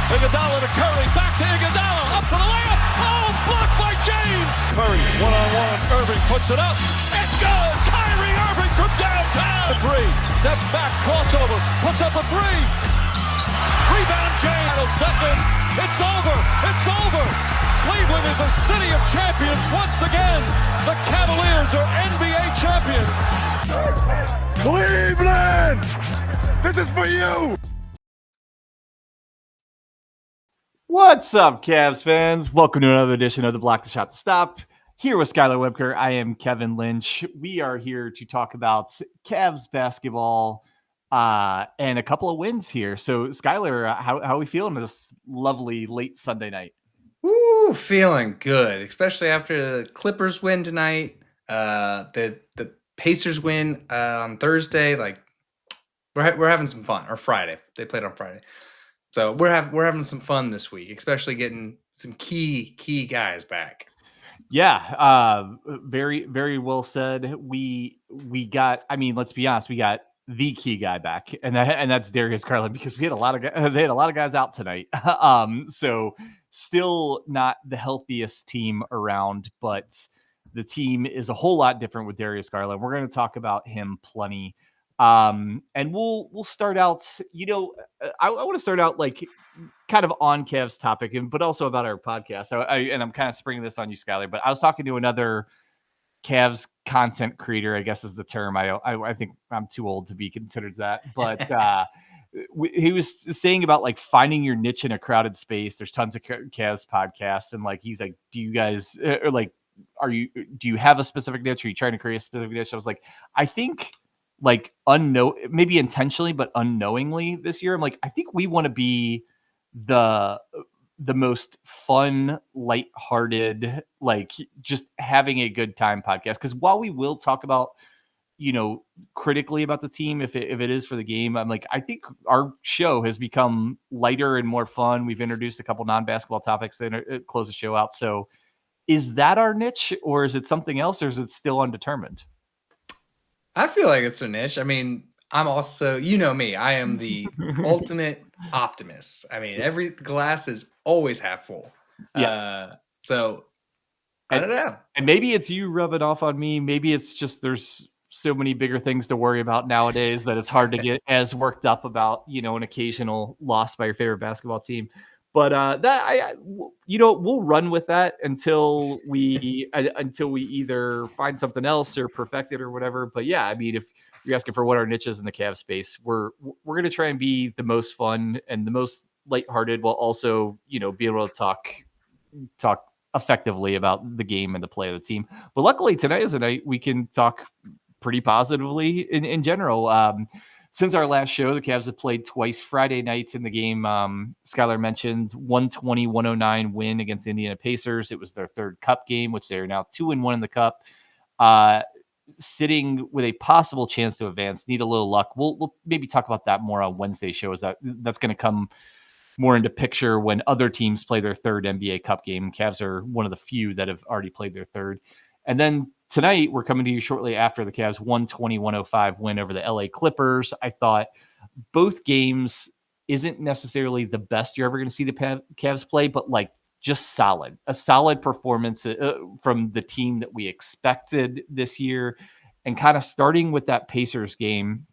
Iguodala to Curry, back to Iguodala, up for the layup. Oh, blocked by James. Curry, one-on-one. Irving puts it up. It's good. Kyrie Irving from downtown. The three, steps back, crossover, puts up a three. Rebound James. Seconds. It's over. It's over. Cleveland is a city of champions once again. The Cavaliers are NBA champions. Cleveland, this is for you. What's up, Cavs fans? Welcome to another edition of the Block the Shot to Stop. Here with Skylar Webker, I am Kevin Lynch. We are here to talk about Cavs basketball and a couple of wins here. So, Skylar, how are we feeling this lovely late Sunday night? Ooh, feeling good, especially after the Clippers win tonight. The Pacers win on Thursday. Like we're having some fun. Or Friday, they played on Friday. So we're having some fun this week, especially getting some key guys back. Yeah, very, very well said. We got, I mean, let's be honest, we got the key guy back, and that's Darius Garland, because they had a lot of guys out tonight. So still not the healthiest team around, but the team is a whole lot different with Darius Garland. We're going to talk about him plenty. And we'll start out, I want to start out like kind of on Cavs topic, but also about our podcast. So I'm kind of springing this on you, Skylar, but I was talking to another Cavs content creator, I guess is the term. I think I'm too old to be considered that, but he was saying about like finding your niche in a crowded space. There's tons of Cavs podcasts, and like he's like, do you guys do you have a specific niche? Are you trying to create a specific niche? I was like, I think like maybe intentionally, but unknowingly this year, I'm like, I think we want to be the most fun, lighthearted, like just having a good time podcast. Because while we will talk about, critically about the team, if it is for the game, I'm like, I think our show has become lighter and more fun. We've introduced a couple non-basketball topics to close the show out. So is that our niche, or is it something else, or is it still undetermined? I feel like it's a niche. I mean, I'm also, me, I am the ultimate optimist. I mean, every glass is always half full. Yeah. So I don't know. And maybe it's you rubbing off on me. Maybe it's just there's so many bigger things to worry about nowadays that it's hard to get as worked up about, an occasional loss by your favorite basketball team. But we'll run with that until we either find something else or perfect it or whatever. But yeah, I mean, if you're asking for what our niche is in the Cavs space, we're going to try and be the most fun and the most lighthearted, while also, be able to talk effectively about the game and the play of the team. But luckily tonight is a night we can talk pretty positively in general. Since our last show, the Cavs have played twice Friday nights in the game. Skylar mentioned 120-109 win against the Indiana Pacers. It was their third cup game, which they are now 2-1 in the cup. Sitting with a possible chance to advance, need a little luck. We'll maybe talk about that more on Wednesday's show. That's going to come more into picture when other teams play their third NBA Cup game. Cavs are one of the few that have already played their third. And then tonight, we're coming to you shortly after the Cavs 120-105 win over the LA Clippers. I thought both games isn't necessarily the best you're ever going to see the Cavs play, but like just solid. A solid performance from the team that we expected this year. And kind of starting with that Pacers game,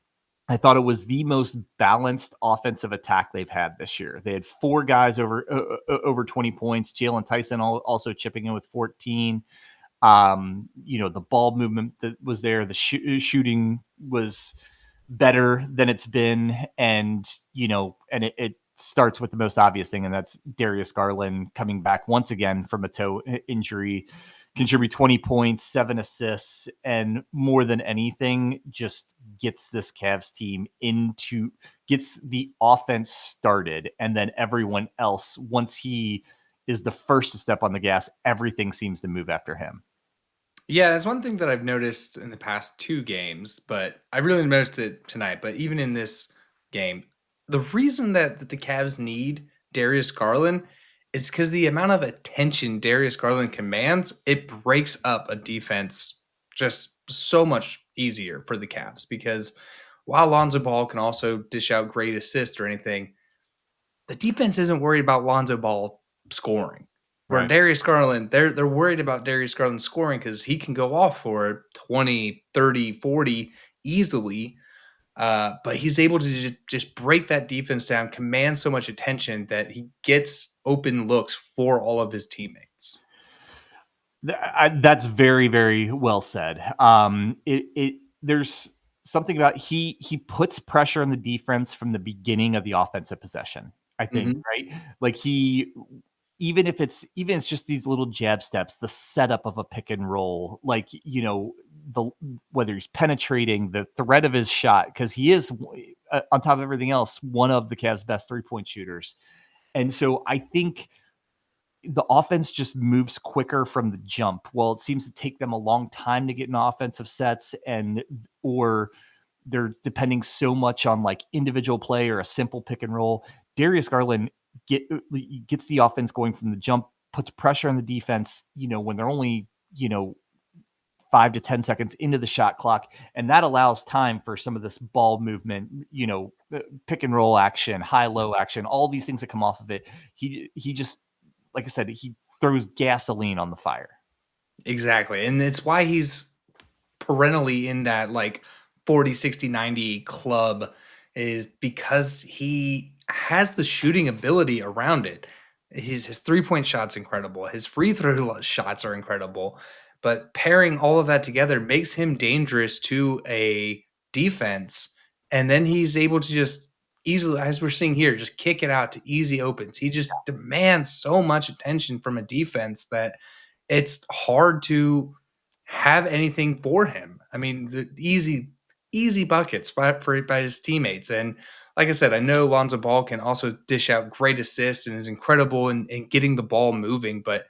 I thought it was the most balanced offensive attack they've had this year. They had four guys over 20 points. Jalen Tyson also chipping in with 14. The ball movement that was there, the shooting was better than it's been. And it starts with the most obvious thing, and that's Darius Garland coming back once again from a toe injury, contribute 20 points, 7 assists, and more than anything, just gets this Cavs team gets the offense started. And then everyone else, once he is the first to step on the gas, everything seems to move after him. Yeah, that's one thing that I've noticed in the past two games, but I really noticed it tonight. But even in this game, the reason that the Cavs need Darius Garland is because the amount of attention Darius Garland commands, it breaks up a defense just so much easier for the Cavs. Because while Lonzo Ball can also dish out great assists or anything, the defense isn't worried about Lonzo Ball scoring. Where Right. Darius Garland, they're worried about Darius Garland scoring because he can go off for 20, 30, 40 easily. But he's able to just break that defense down, command so much attention that he gets open looks for all of his teammates. That's very, very well said. There's something about he puts pressure on the defense from the beginning of the offensive possession. I think, Mhm. right? Like even if it's just these little jab steps, the setup of a pick and roll, like the whether he's penetrating the threat of his shot, because he is on top of everything else one of the Cavs' best 3-point shooters, and so I think the offense just moves quicker from the jump. Well, it seems to take them a long time to get in offensive sets, or they're depending so much on like individual play or a simple pick and roll. Darius Garland gets the offense going from the jump, puts pressure on the defense, when they're only, 5 to 10 seconds into the shot clock. And that allows time for some of this ball movement, pick and roll action, high low action, all these things that come off of it. He just, like I said, he throws gasoline on the fire. Exactly. And it's why he's perennially in that like 40, 60, 90 club, is because he has the shooting ability around it. His 3-point shot's incredible. His free throw shots are incredible. But pairing all of that together makes him dangerous to a defense. And then he's able to just easily, as we're seeing here, just kick it out to easy opens. He just demands so much attention from a defense that it's hard to have anything for him. I mean, the easy buckets by his teammates. And like I said, I know Lonzo Ball can also dish out great assists and is incredible in getting the ball moving. But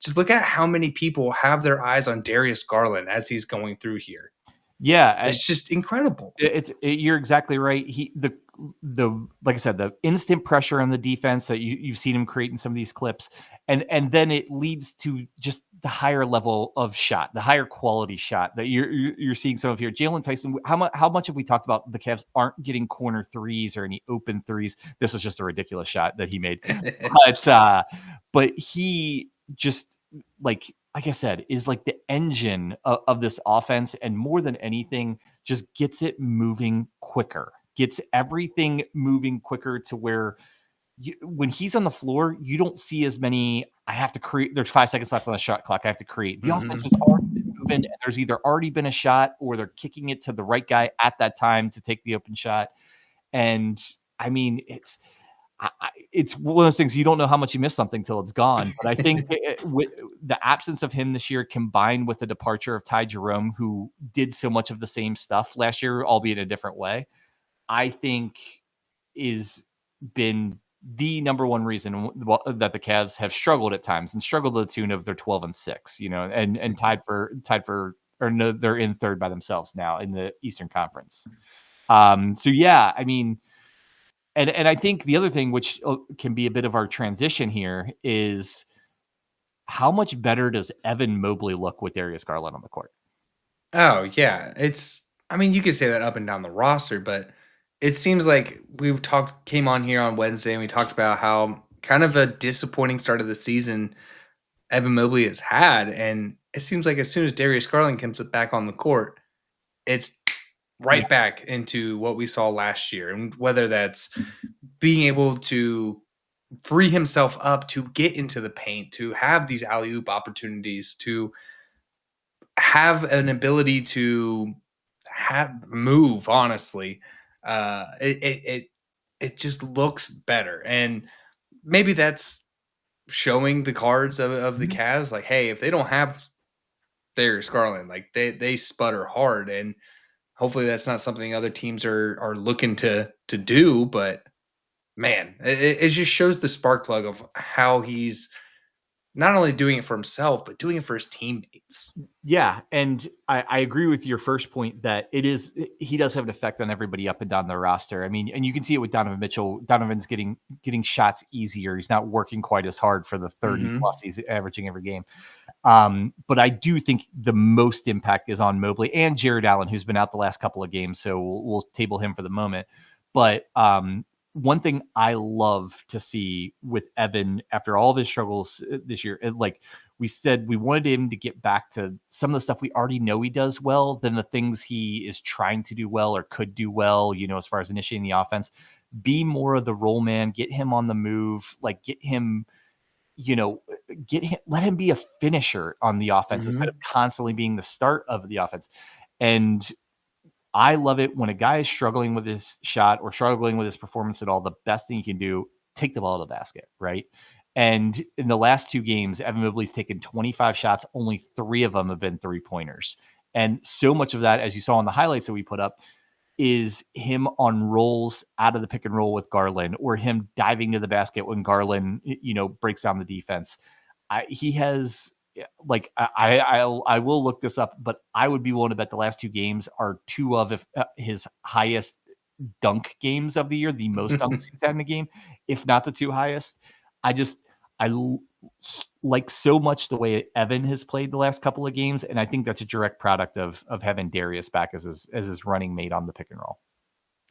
just look at how many people have their eyes on Darius Garland as he's going through here. Yeah, It's just incredible. you're exactly right. The like I said, the instant pressure on the defense that you've seen him create in some of these clips, and then it leads to just the higher level of shot, the higher quality shot that you're seeing some of here. Jalen Tyson, how much have we talked about the Cavs aren't getting corner threes or any open threes? This was just a ridiculous shot that he made, but he just like I said, is like the engine of this offense, and more than anything, just gets it moving quicker, gets everything moving quicker to where when he's on the floor, you don't see as many. I have to create. There's 5 seconds left on the shot clock. I have to create. The offense has already been moving, and there's either already been a shot or they're kicking it to the right guy at that time to take the open shot. And I mean, it's one of those things you don't know how much you miss something till it's gone. But I think with the absence of him this year, combined with the departure of Ty Jerome, who did so much of the same stuff last year, albeit in a different way, I think is been the number one reason that the Cavs have struggled at times, and struggled to the tune of their 12-6, and tied for, or no, they're in third by themselves now in the Eastern Conference. So yeah, I mean, and I think the other thing, which can be a bit of our transition here, is how much better does Evan Mobley look with Darius Garland on the court? Oh, yeah. I mean, you could say that up and down the roster, but it seems like came on here on Wednesday and we talked about how kind of a disappointing start of the season Evan Mobley has had. And it seems like as soon as Darius Garland comes back on the court, it's right back into what we saw last year. And whether that's being able to free himself up to get into the paint, to have these alley-oop opportunities, to have an ability to move, honestly, it just looks better. And maybe that's showing the cards of the Cavs, like, hey, if they don't have Darius Garland, like they sputter hard. And hopefully that's not something other teams are looking to do. But man, it just shows the spark plug of how he's not only doing it for himself, but doing it for his teammates. Yeah, and I agree with your first point that he does have an effect on everybody up and down the roster. I mean, and you can see it with Donovan Mitchell. Donovan's getting shots easier. He's not working quite as hard for the 30 plus he's averaging every game. But I do think the most impact is on Mobley and Jared Allen, who's been out the last couple of games. So we'll table him for the moment. But one thing I love to see with Evan after all of his struggles this year, like we said, we wanted him to get back to some of the stuff we already know he does well, than the things he is trying to do well or could do well, as far as initiating the offense. Be more of the role man, get him on the move, like get him, let him be a finisher on the offense instead of constantly being the start of the offense. And I love it when a guy is struggling with his shot or struggling with his performance at all. The best thing you can do, take the ball to the basket, right? And in the last 2 games, Evan Mobley's taken 25 shots. Only 3 of them have been 3-pointers. And so much of that, as you saw in the highlights that we put up, is him on rolls out of the pick and roll with Garland, or him diving to the basket when Garland, breaks down the defense. He has, like, I will look this up, but I would be willing to bet the last 2 games are 2 of his highest dunk games of the year, the most dunks he's had in a game, if not the 2 highest. Like so much the way Evan has played the last couple of games, and I think that's a direct product of having Darius back as his running mate on the pick and roll.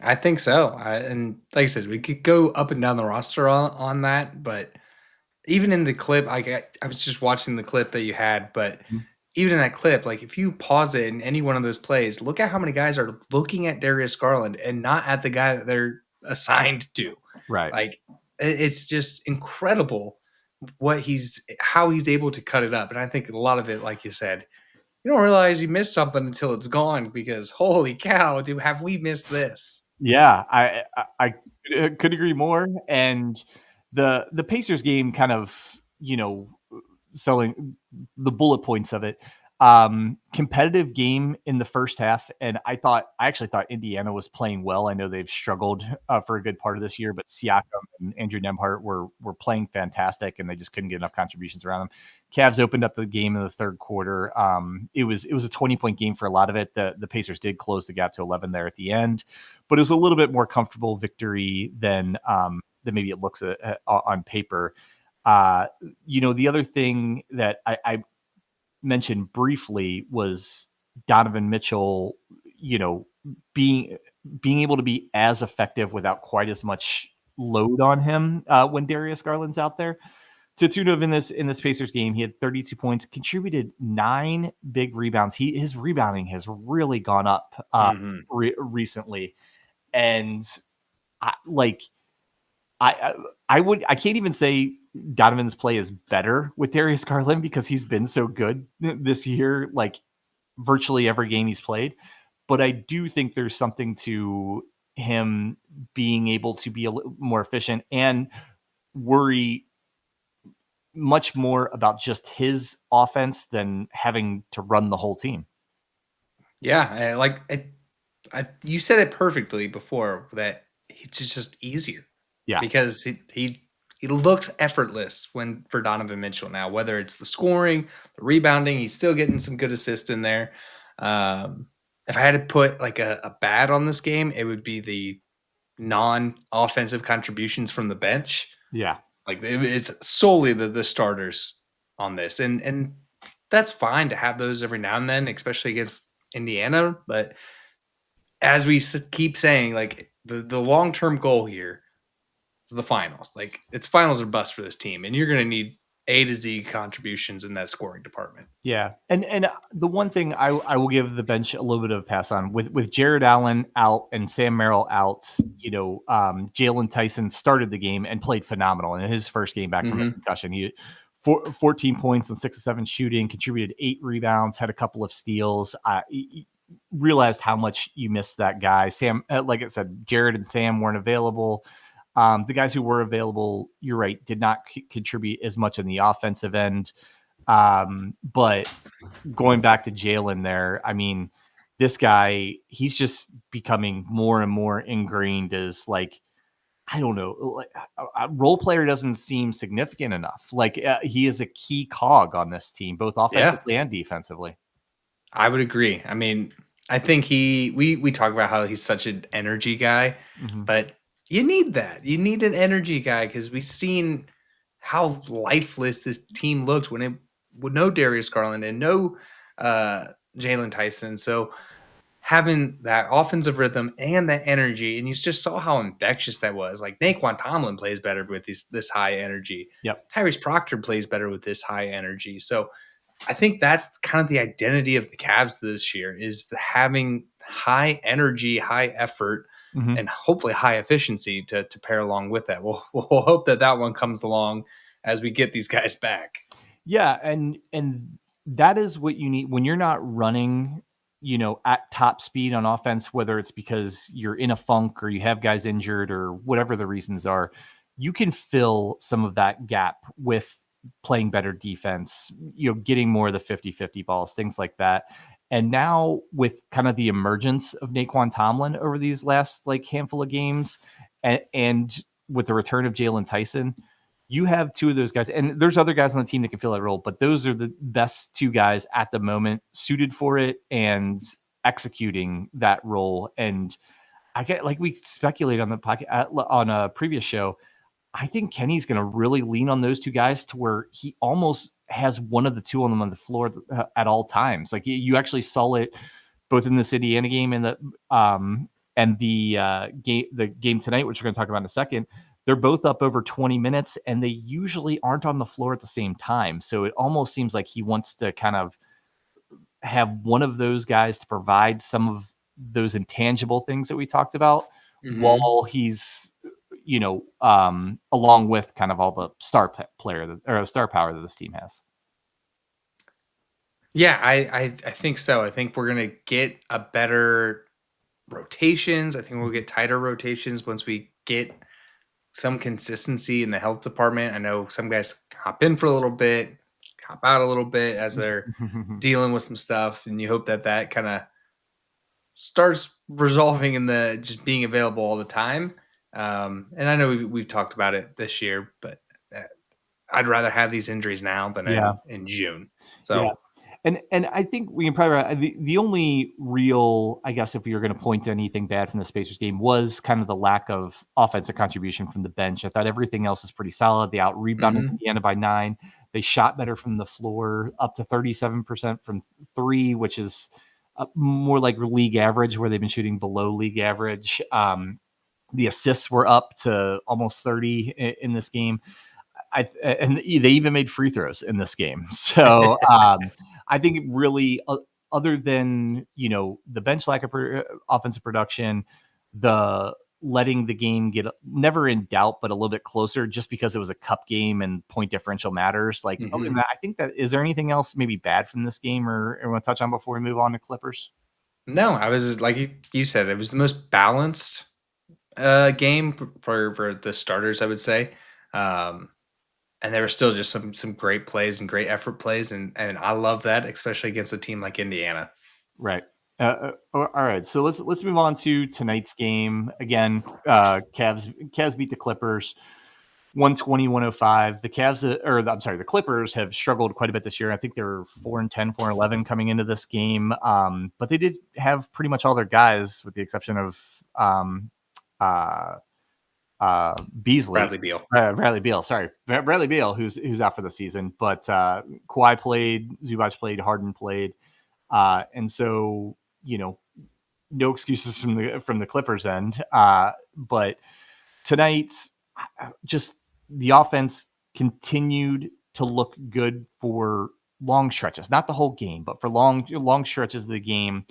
I think so. And like I said, we could go up and down the roster on that, but even in the clip, I was just watching the clip that you had, but even in that clip, like if you pause it in any one of those plays, look at how many guys are looking at Darius Garland and not at the guy that they're assigned to. Right. Like it's just incredible how he's able to cut it up. And I think a lot of it, like you said, you don't realize you missed something until it's gone, because holy cow, have we missed this? Yeah, I could agree more. And the Pacers game kind of, selling the bullet points of it. Competitive game in the first half, and I actually thought Indiana was playing well. I know they've struggled for a good part of this year, but Siakam and Andrew Nembhard were playing fantastic, and they just couldn't get enough contributions around them. Cavs opened up the game in the third quarter. It was a 20-point game for a lot of it. The Pacers did close the gap to 11 there at the end, but it was a little bit more comfortable victory than maybe it looks on paper. The other thing that I mentioned briefly was Donovan Mitchell, being able to be as effective without quite as much load on him when Darius Garland's out there. To tune of in this Pacers game, he had 32 points, contributed 9 big rebounds. His rebounding has really gone up recently, and I can't even say Donovan's play is better with Darius Garland because he's been so good this year, like virtually every game he's played. But I do think there's something to him being able to be a little more efficient and worry much more about just his offense than having to run the whole team. Yeah, you said it perfectly before, that it's just easier. Yeah, because he looks effortless for Donovan Mitchell now, whether it's the scoring, the rebounding, he's still getting some good assists in there. If I had to put like a bad on this game, it would be the non-offensive contributions from the bench. Yeah. Like it's solely the starters on this. And that's fine to have those every now and then, especially against Indiana. But as we keep saying, like the long-term goal here, the finals. Like it's finals or bust for this team, and you're going to need A to Z contributions in that scoring department. Yeah, and the one thing I will give the bench a little bit of a pass on with Jared Allen out and Sam Merrill out. Jalen Tyson started the game and played phenomenal in his first game back from a concussion. He 14 points and 6 of 7 shooting, contributed 8 rebounds, had a couple of steals. Realized how much you missed that guy. Sam, like I said, Jared and Sam weren't available. The guys who were available, you're right, did not contribute as much in the offensive end. But going back to Jalen there, I mean, this guy, he's just becoming more and more ingrained as, like, I don't know, like a role player doesn't seem significant enough. Like he is a key cog on this team, both offensively and defensively. I would agree. I mean, I think we talk about how he's such an energy guy, but you need that. You need an energy guy, because we've seen how lifeless this team looked with no Darius Garland and no Jalen Tyson. So having that offensive rhythm and that energy, and you just saw how infectious that was. Like Naquan Tomlin plays better with this high energy. Yep. Tyrese Proctor plays better with this high energy. So I think that's kind of the identity of the Cavs this year is having high energy, high effort, Mhm. and hopefully high efficiency to pair along with that. We'll hope that one comes along as we get these guys back. Yeah, and that is what you need when you're not running, at top speed on offense, whether it's because you're in a funk or you have guys injured or whatever the reasons are, you can fill some of that gap with playing better defense, getting more of the 50-50 balls, things like that. And now with kind of the emergence of Naquan Tomlin over these last like handful of games and with the return of Jalen Tyson, you have two of those guys, and there's other guys on the team that can fill that role, but those are the best two guys at the moment suited for it and executing that role. And I get like we speculated on the podcast on a previous show. I think Kenny's going to really lean on those two guys to where he almost has one of the two of them on the floor at all times. Like you actually saw it both in this Indiana game and the game tonight, which we're going to talk about in a second. They're both up over 20 minutes, and they usually aren't on the floor at the same time. So it almost seems like he wants to kind of have one of those guys to provide some of those intangible things that we talked about while he's, along with kind of all the star power that this team has. Yeah, I think so. I think we're going to get a better rotations. I think we'll get tighter rotations once we get some consistency in the health department. I know some guys hop in for a little bit, hop out a little bit as they're dealing with some stuff, and you hope that kind of starts resolving in the just being available all the time. And I know we've talked about it this year, but I'd rather have these injuries now than in June. So. Yeah. And I think we can probably the only real, I guess, if we were going to point to anything bad from the Pacers game was kind of the lack of offensive contribution from the bench. I thought everything else is pretty solid. They out rebounded Indiana by 9. They shot better from the floor, up to 37% from 3, which is more like league average, where they've been shooting below league average. The assists were up to almost 30 in this game. And they even made free throws in this game. So I think really, other than, the bench lack of offensive production, the letting the game get never in doubt, but a little bit closer just because it was a cup game and point differential matters. Like, other than that, I think that, is there anything else maybe bad from this game or want to touch on before we move on to Clippers? No, I was like you said, it was the most balanced game for the starters, I would say. And there were still just some great plays and great effort plays, and I love that, especially against a team like Indiana. Right. All right. So let's move on to tonight's game. Again, Cavs beat the Clippers 120-105. The Clippers have struggled quite a bit this year. I think they were 4-10, 4-11 coming into this game. But they did have pretty much all their guys, with the exception of Beasley, Bradley Beal, who's out for the season, but Kawhi played, Zubac played, Harden played, and so no excuses from the Clippers end. But tonight, just the offense continued to look good for long stretches, not the whole game, but for long stretches of the game.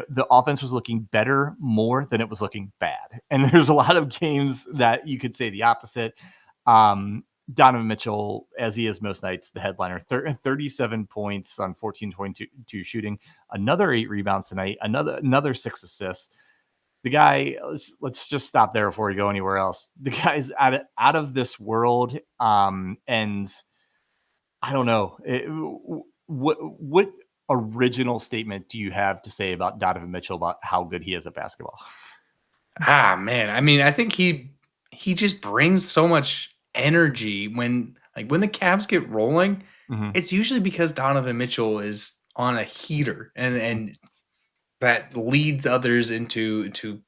The offense was looking better more than it was looking bad. And there's a lot of games that you could say the opposite. Donovan Mitchell, as he is most nights, the headliner, 37 points on 14-22 shooting, another 8 rebounds tonight, another 6 assists. The guy, let's just stop there before we go anywhere else. The guy's out of this world. And I don't know what original statement do you have to say about Donovan Mitchell, about how good he is at basketball? Man. I mean, I think he just brings so much energy when the Cavs get rolling. It's usually because Donovan Mitchell is on a heater and that leads others into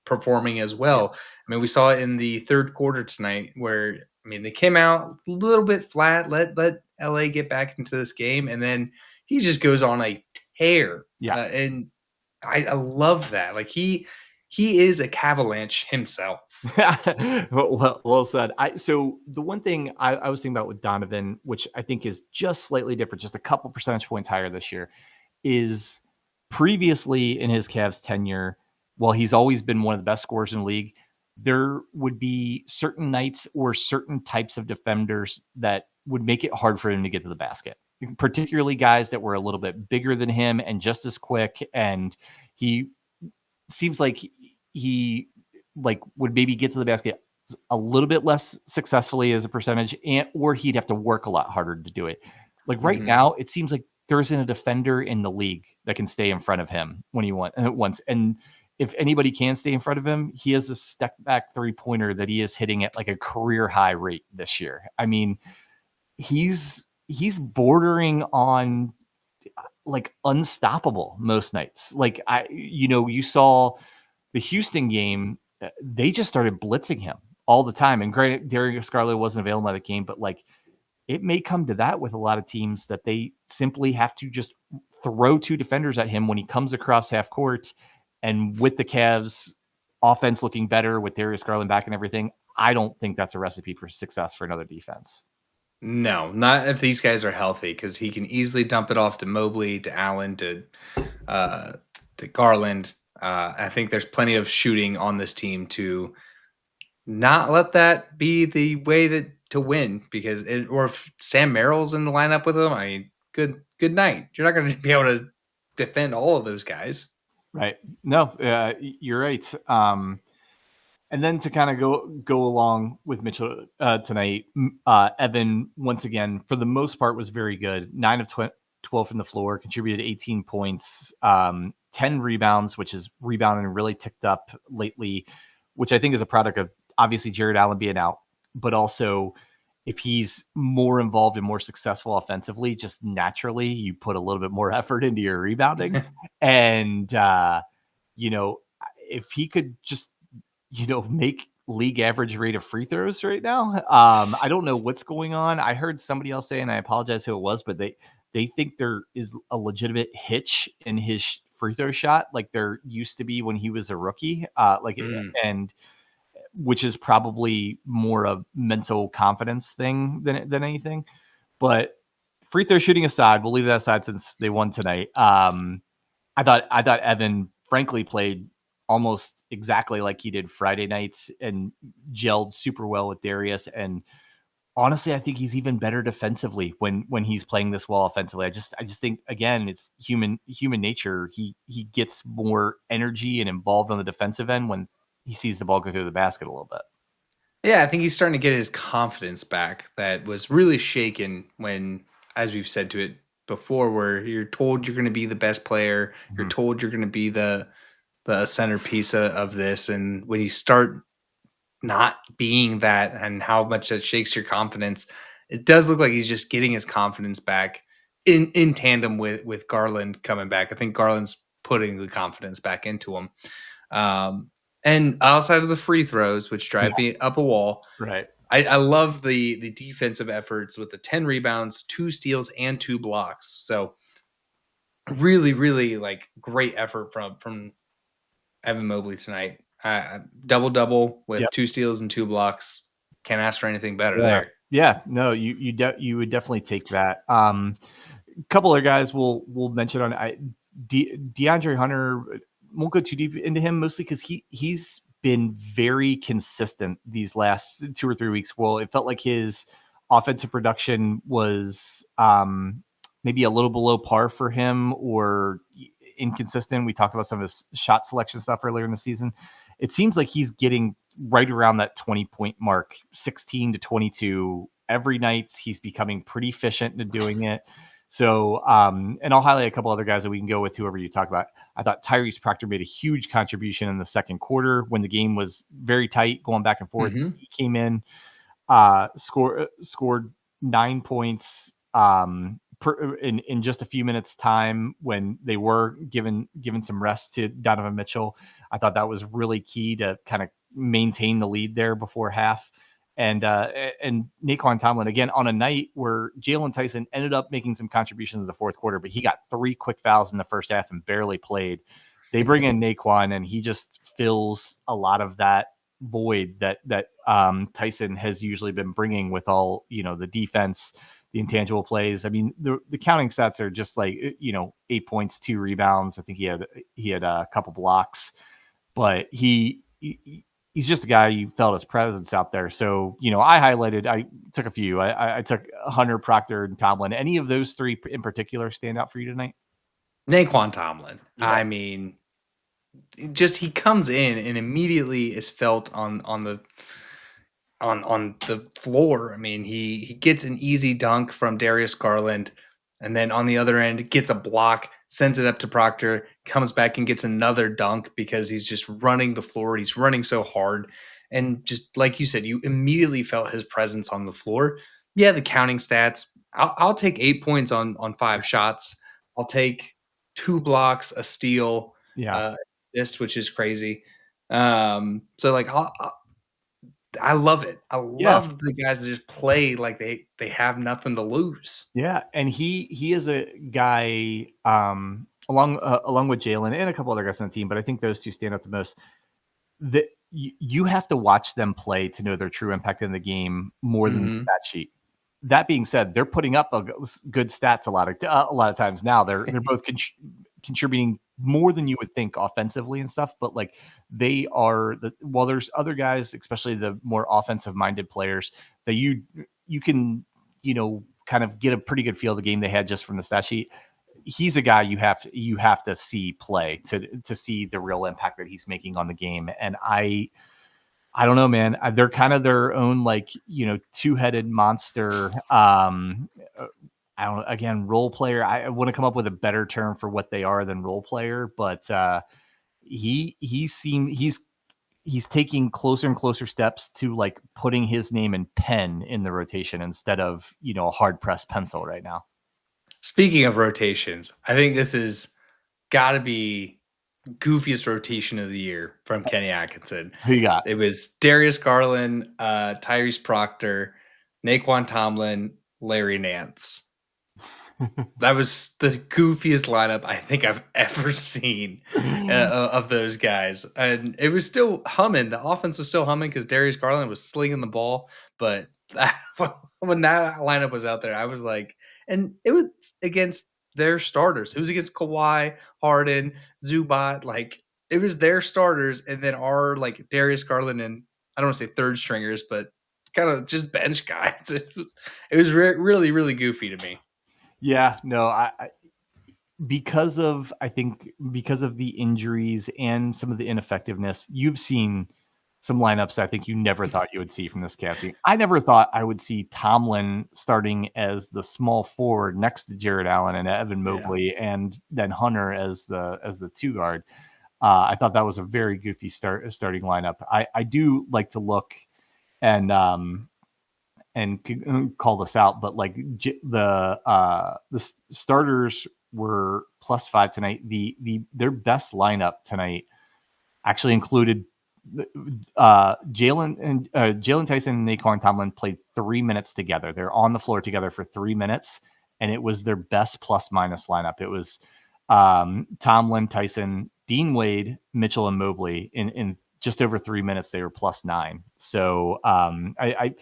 performing as well. I mean, we saw it in the third quarter tonight where, they came out a little bit flat, let LA get back into this game, and then he just goes on a tear. Yeah. And I love that. Like he is a Cavalanche himself. Well said. So the one thing I was thinking about with Donovan, which I think is just slightly different, just a couple percentage points higher this year, is previously in his Cavs tenure, while he's always been one of the best scorers in the league, there would be certain nights or certain types of defenders that would make it hard for him to get to the basket, particularly guys that were a little bit bigger than him and just as quick. And he seems like he would maybe get to the basket a little bit less successfully as a percentage, or he'd have to work a lot harder to do it. Like right now, it seems like there isn't a defender in the league that can stay in front of him when he wants. And if anybody can stay in front of him, he has a step back 3-pointer that he is hitting at like a career high rate this year. I mean, he's bordering on like unstoppable most nights. Like you saw the Houston game, they just started blitzing him all the time. And granted, Darius Garland wasn't available in the game, but like it may come to that with a lot of teams that they simply have to just throw 2 defenders at him when he comes across half court. And with the Cavs offense looking better with Darius Garland back and everything, I don't think that's a recipe for success for another defense. No, not if these guys are healthy, because he can easily dump it off to Mobley, to Allen, to Garland. I think there's plenty of shooting on this team to not let that be the way that to win, because or if Sam Merrill's in the lineup with him, I mean, good night. You're not going to be able to defend all of those guys. Right. No, you're right. And then to kind of go along with Mitchell tonight, Evan, once again, for the most part, was very good. 9 of 12 from the floor, contributed 18 points, 10 rebounds, which is rebounding really ticked up lately, which I think is a product of obviously Jared Allen being out, but also if he's more involved and more successful offensively, just naturally you put a little bit more effort into your rebounding. And, if he could just, make league average rate of free throws right now. I don't know what's going on. I heard somebody else say, and I apologize who it was, but they think there is a legitimate hitch in his free throw shot, like there used to be when he was a rookie. And which is probably more a mental confidence thing than anything. But free throw shooting aside, we'll leave that aside since they won tonight. I thought Evan frankly played almost exactly like he did Friday nights and gelled super well with Darius. And honestly, I think he's even better defensively when he's playing this well offensively. I just think, again, it's human nature. He gets more energy and involved on the defensive end when he sees the ball go through the basket a little bit. Yeah, I think he's starting to get his confidence back that was really shaken when, as we've said to it before, where you're told you're going to be the best player, you're told you're going to be the centerpiece of this, and when you start not being that and how much that shakes your confidence, it does look like he's just getting his confidence back in tandem with Garland coming back. I think Garland's putting the confidence back into him. And outside of the free throws, which drive me up a wall, right? I love the defensive efforts with the 10 rebounds, 2 steals, and 2 blocks. So really, really like great effort from Evan Mobley tonight. Double with 2 steals and 2 blocks. Can't ask for anything better there. Yeah, no, you would definitely take that. A couple of guys we'll mention on DeAndre Hunter. Won't go too deep into him, mostly because he's been very consistent these last 2 or 3 weeks. Well, it felt like his offensive production was maybe a little below par for him or inconsistent. We talked about some of his shot selection stuff earlier in the season. It seems like he's getting right around that 20-point mark, 16 to 22 every night. He's becoming pretty efficient in doing it. So, and I'll highlight a couple other guys that we can go with whoever you talk about. I thought Tyrese Proctor made a huge contribution in the second quarter when the game was very tight, going back and forth. He came in, scored 9 points in just a few minutes time when they were given some rest to Donovan Mitchell. I thought that was really key to kind of maintain the lead there before half. And Naquan Tomlin, again, on a night where Jalen Tyson ended up making some contributions in the fourth quarter, but he got 3 quick fouls in the first half and barely played. They bring in Naquan, and he just fills a lot of that void that Tyson has usually been bringing with all, the defense, the intangible plays. I mean, the counting stats are just like, 8 points, 2 rebounds. I think he had a couple blocks, but he's just a guy you felt his presence out there. So, I took a few. I took Hunter, Proctor, and Tomlin. Any of those three in particular stand out for you tonight? Naquan Tomlin. Yeah. I mean, just he comes in and immediately is felt on the floor. I mean, he gets an easy dunk from Darius Garland, and then on the other end gets a block, sends it up to Proctor, comes back and gets another dunk because he's just running the floor. He's running so hard, and just like you said, you immediately felt his presence on the floor. Yeah, the counting stats. I'll take 8 points on 5 shots. I'll take 2 blocks, a steal, assist, which is crazy. So like I love it. I love the guys that just play like they have nothing to lose. Yeah, and he is a guy along with Jalen and a couple other guys on the team, but I think those two stand out the most. That you have to watch them play to know their true impact in the game more than the stat sheet. That being said, they're putting up good stats a lot of times now. They're both contributing more than you would think offensively and stuff, but like they are while there's other guys, especially the more offensive minded players, that you can kind of get a pretty good feel of the game they had just from the stat sheet. He's a guy you have to see play to see the real impact that he's making on the game. And I don't know, man. They're kind of their own, like, two-headed monster. Role player. I want to come up with a better term for what they are than role player, but he's taking closer and closer steps to like putting his name in pen in the rotation instead of, a hard pressed pencil right now. Speaking of rotations, I think this is got to be goofiest rotation of the year from Kenny Atkinson. Who you got? It was Darius Garland, Tyrese Proctor, Naquan Tomlin, Larry Nance. That was the goofiest lineup I think I've ever seen of those guys. And it was still humming. The offense was still humming because Darius Garland was slinging the ball. But when that lineup was out there, I was like, and it was against their starters. It was against Kawhi, Harden, Zubac. Like, it was their starters. And then our, like, Darius Garland and, I don't want to say third stringers, but kind of just bench guys. It was really, really goofy to me. Yeah, no, because of the injuries and some of the ineffectiveness, you've seen some lineups I think you never thought you would see from this Cavs team. I never thought I would see Tomlin starting as the small forward next to Jared Allen and Evan Mobley, and then Hunter as the 2 guard. I thought that was a very goofy starting lineup. I do like to look and call this out, but like the starters were +5 tonight. Their best lineup tonight actually included Jalen Tyson and Naquan Tomlin played 3 minutes together. They're on the floor together for 3 minutes, and it was their best plus-minus lineup. It was Tomlin, Tyson, Dean Wade, Mitchell, and Mobley in just over 3 minutes. They were +9. So I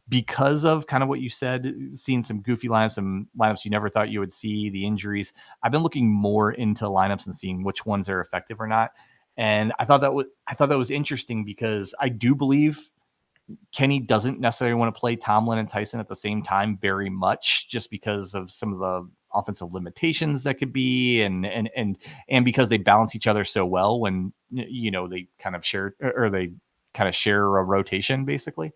because of kind of what you said, seeing some goofy lineups, some lineups you never thought you would see, the injuries, I've been looking more into lineups and seeing which ones are effective or not. And I thought that was interesting because I do believe Kenny doesn't necessarily want to play Tomlin and Tyson at the same time very much, just because of some of the offensive limitations that could be, and because they balance each other so well when they kind of share a rotation basically.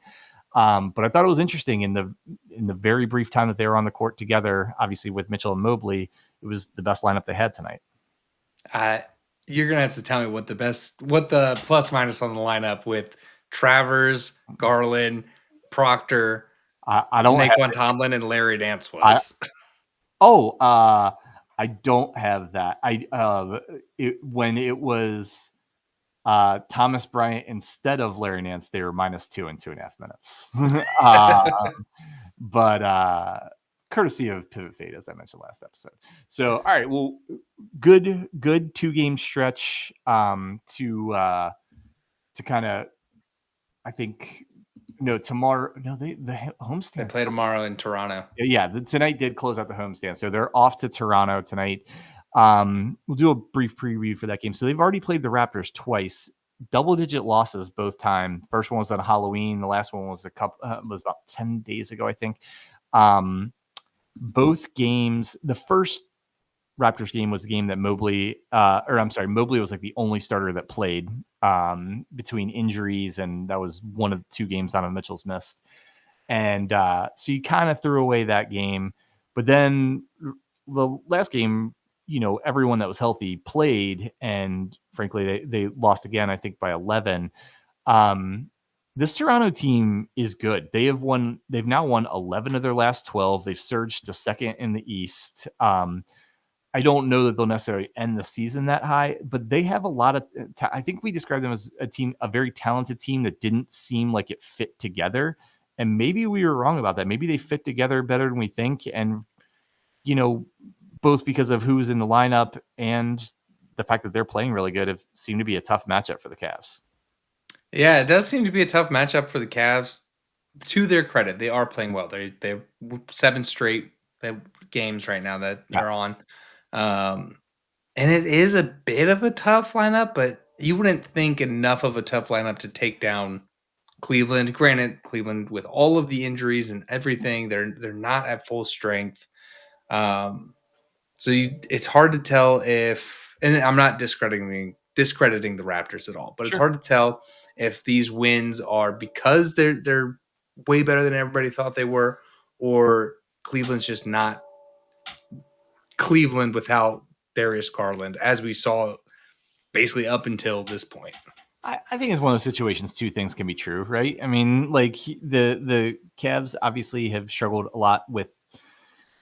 But I thought it was interesting in the very brief time that they were on the court together, obviously with Mitchell and Mobley, it was the best lineup they had tonight. You're gonna have to tell me what the plus minus on the lineup with Travers, Garland, Proctor, I don't Naquan Tomlin, and Larry Nance was. I don't have that. When it was Thomas Bryant instead of Larry Nance, they were -2 in 2.5 minutes. But courtesy of Pivot Fade, as I mentioned last episode. So, all right, well, good 2-game stretch to kind of, I think, tomorrow. No, the homestand. They play tomorrow in Toronto. Yeah, tonight did close out the homestand, so they're off to Toronto tonight. We'll do a brief preview for that game. So they've already played the Raptors twice, double-digit losses both time. First one was on Halloween. The last one was was about 10 days ago, I think. Both games, the first Raptors game was a game that Mobley was like the only starter that played between injuries, and that was one of the 2 games Donovan Mitchell's missed. And so you kind of threw away that game. But then the last game, everyone that was healthy played, and frankly, they lost again, I think by 11. This Toronto team is good. They've now won 11 of their last 12. They've surged to second in the East. I don't know that they'll necessarily end the season that high, but they have a lot of, I think we described them as a very talented team that didn't seem like it fit together. And maybe we were wrong about that. Maybe they fit together better than we think. And, both because of who's in the lineup and the fact that they're playing really good, have seemed to be a tough matchup for the Cavs. Yeah, it does seem to be a tough matchup for the Cavs. To their credit, they are playing well. They're 7 straight games right now that they're on. And it is a bit of a tough lineup, but you wouldn't think enough of a tough lineup to take down Cleveland. Granted, Cleveland, with all of the injuries and everything, they're not at full strength. So it's hard to tell if, and I'm not discrediting the Raptors at all, but It's hard to tell if these wins are because they're way better than everybody thought they were, or Cleveland's just not Cleveland without Darius Garland, as we saw basically up until this point. I think it's one of those situations 2 things can be true, right? I mean, like the Cavs obviously have struggled a lot with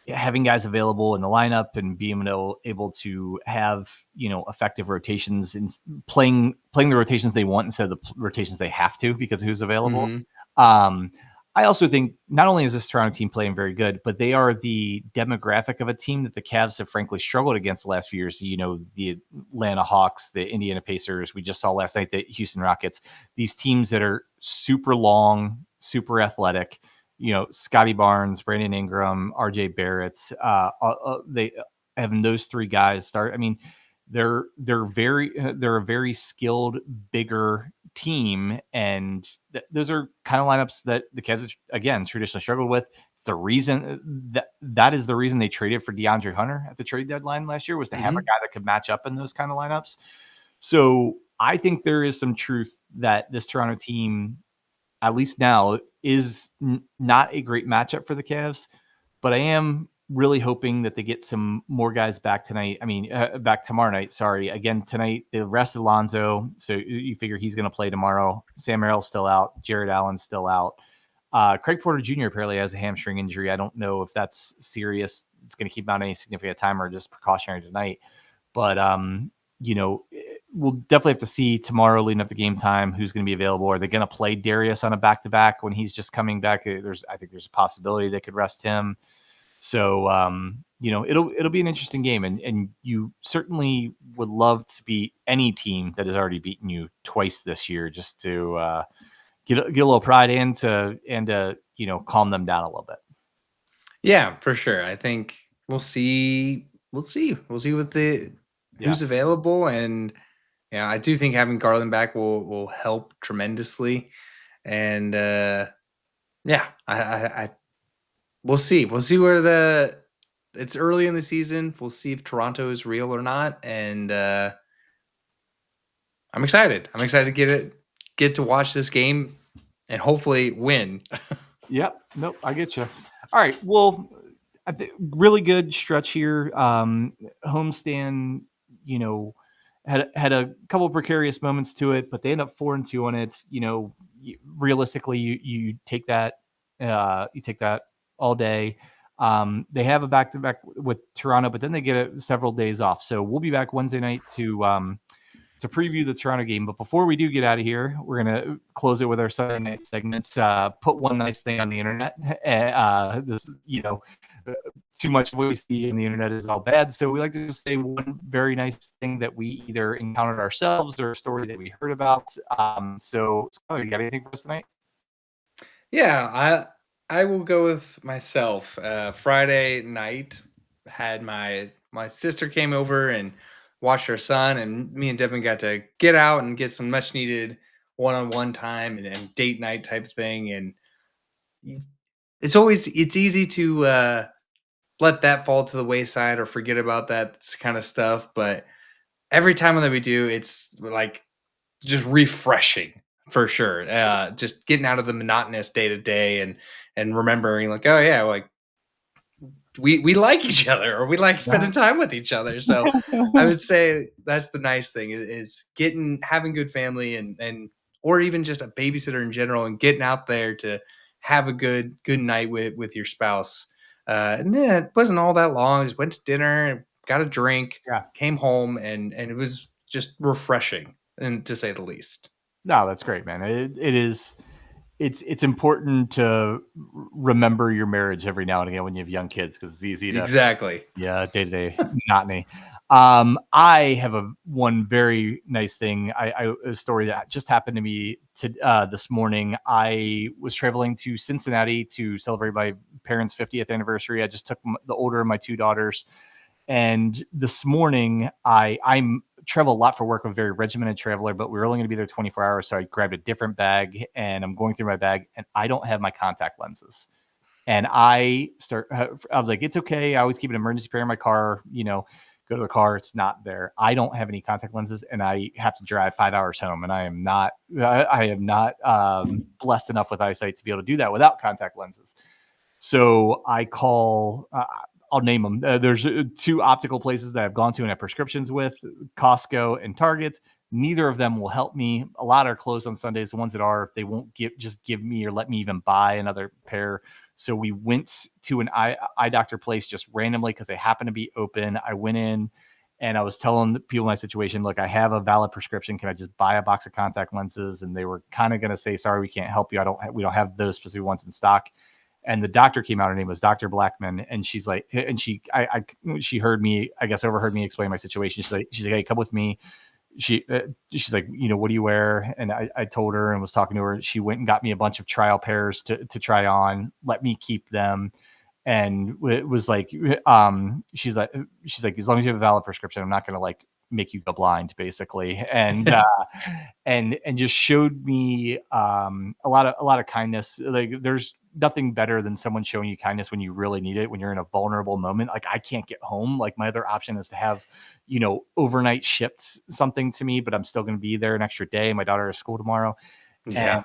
having guys available in the lineup and being able to have, effective rotations and playing the rotations they want instead of the rotations they have to because of who's available. Mm-hmm. I also think not only is this Toronto team playing very good, but they are the demographic of a team that the Cavs have frankly struggled against the last few years. The Atlanta Hawks, the Indiana Pacers, we just saw last night, the Houston Rockets, these teams that are super long, super athletic, Scotty Barnes, Brandon Ingram, RJ Barrett, they having those 3 guys start. I mean, they're a very skilled, bigger team, and those are kind of lineups that the Cavs again traditionally struggled with. It's the reason that is the reason they traded for DeAndre Hunter at the trade deadline last year, was to have a guy that could match up in those kind of lineups. So I think there is some truth that this Toronto team, at least now, is not a great matchup for the Cavs, but I am really hoping that they get some more guys back tonight. I mean, back tomorrow night. Sorry. Again, tonight, they rested Lonzo. So you figure he's going to play tomorrow. Sam Merrill's still out. Jared Allen's still out. Craig Porter Jr. apparently has a hamstring injury. I don't know if that's serious. It's going to keep him out any significant time or just precautionary tonight. But, we'll definitely have to see tomorrow leading up to game time who's going to be available. Are they going to play Darius on a back-to-back when he's just coming back? I think there's a possibility they could rest him. So, it'll be an interesting game, and you certainly would love to beat any team that has already beaten you twice this year, just to get a little pride in and calm them down a little bit. Yeah, for sure. I think we'll see what who's available, and I do think having Garland back will help tremendously, and we'll see. We'll see where it's early in the season. We'll see if Toronto is real or not. And I'm excited. I'm excited to get to watch this game and hopefully win. Yep. Nope. I get you. All right. Well, really good stretch here. Homestand, had a couple of precarious moments to it, but they end up 4-2 on it. Realistically, you take that. You take that all day. They have a back-to-back with Toronto, but then they get several days off. So we'll be back Wednesday night to to preview the Toronto game. But before we do get out of here, we're going to close it with our Sunday night segments. Put one nice thing on the internet. Too much of what we see on the internet is all bad. So we like to just say one very nice thing that we either encountered ourselves or a story that we heard about. So Skylar, you got anything for us tonight? Yeah, I will go with myself. Friday night, had my sister came over and watched her son, and me and Devin got to get out and get some much needed one-on-one time and date night type thing. And it's easy to let that fall to the wayside or forget about that kind of stuff. But every time that we do, it's like just refreshing for sure. Just getting out of the monotonous day to day and remembering like, oh yeah, like we like each other, or we like spending time with each other. So I would say that's the nice thing is having good family and or even just a babysitter in general, and getting out there to have a good night with your spouse. And yeah, it wasn't all that long. Just went to dinner, got a drink, came home, and it was just refreshing, and to say the least. No, that's great, man. It is. It's important to remember your marriage every now and again when you have young kids, because it's easy to day-to-day monotony. I have one very nice thing. A story that just happened to me this morning. I was traveling to Cincinnati to celebrate my parents' 50th anniversary. I just took the older of my two daughters, and this morning I'm travel a lot for work. I'm a very regimented traveler, but we were only going to be there 24 hours. So I grabbed a different bag, and I'm going through my bag, and I don't have my contact lenses. And I was like, it's okay. I always keep an emergency pair in my car, go to the car. It's not there. I don't have any contact lenses, and I have to drive 5 hours home. And I am not blessed enough with eyesight to be able to do that without contact lenses. So I call, I'll name them. There's two optical places that I've gone to and have prescriptions with, Costco and Target. Neither of them will help me. A lot are closed on Sundays. The ones that are, they won't give me or let me even buy another pair. So we went to an eye doctor place just randomly because they happen to be open. I went in and I was telling people my situation. Look, I have a valid prescription. Can I just buy a box of contact lenses? And they were kind of going to say, sorry, we can't help you. We don't have those specific ones in stock. And the doctor came out. Her name was Dr. Blackman, and she's like, and she heard me, I guess, overheard me explain my situation. She's like, hey, come with me. She's like, what do you wear? And I told her and was talking to her. She went and got me a bunch of trial pairs to try on, let me keep them. And it was like, she's like, as long as you have a valid prescription, I'm not going to like make you go blind, basically. And and just showed me a lot of kindness. Like, there's nothing better than someone showing you kindness when you really need it, when you're in a vulnerable moment. Like, I can't get home. Like, my other option is to have, overnight shipped something to me, but I'm still going to be there an extra day. My daughter has school tomorrow. Yeah.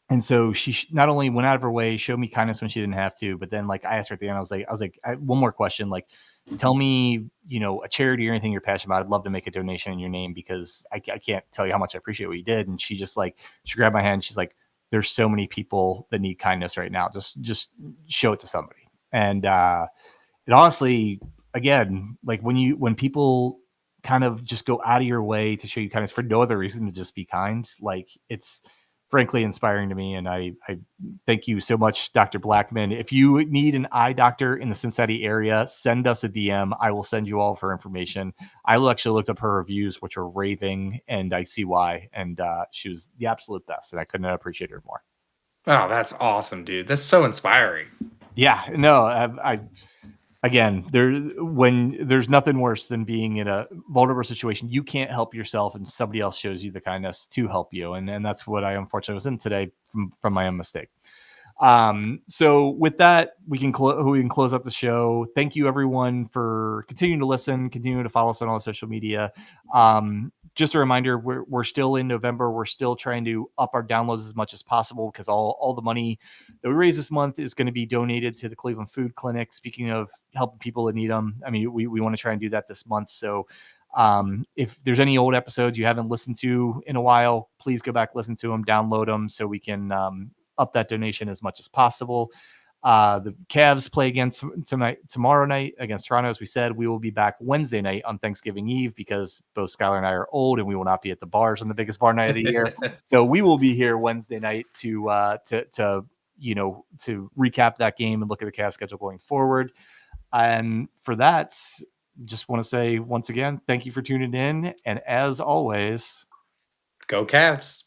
And so she not only went out of her way, showed me kindness when she didn't have to, but then like I asked her at the end, I was like, one more question. Like, tell me, a charity or anything you're passionate about. I'd love to make a donation in your name, because I can't tell you how much I appreciate what you did. And she just like, she grabbed my hand. She's like, there's so many people that need kindness right now. Just show it to somebody. And it honestly, again, like when people kind of just go out of your way to show you kindness for no other reason to just be kind, like, it's frankly inspiring to me. And I thank you so much, Dr. Blackman. If you need an eye doctor in the Cincinnati area, send us a DM. I will send you all of her information. I actually looked up her reviews, which are raving, and I see why. And she was the absolute best, and I couldn't appreciate her more. Oh, that's awesome, dude. That's so inspiring. Yeah, no, I again, there's nothing worse than being in a vulnerable situation. You can't help yourself, and somebody else shows you the kindness to help you. And that's what I unfortunately was in today from my own mistake. So with that, we can close up the show. Thank you everyone for continuing to listen, continuing to follow us on all social media. Just a reminder, we're still in November. We're still trying to up our downloads as much as possible, because all the money that we raise this month is going to be donated to the Cleveland Food Clinic. Speaking of helping people that need them, I mean, we want to try and do that this month. So if there's any old episodes you haven't listened to in a while, please go back, listen to them, download them, so we can up that donation as much as possible. The Cavs play again tomorrow night against Toronto. As we said, we will be back Wednesday night on Thanksgiving Eve because both Skylar and I are old and we will not be at the bars on the biggest bar night of the year. So we will be here Wednesday night to recap that game and look at the Cavs schedule going forward. And for that, just want to say once again, thank you for tuning in. And as always, go Cavs.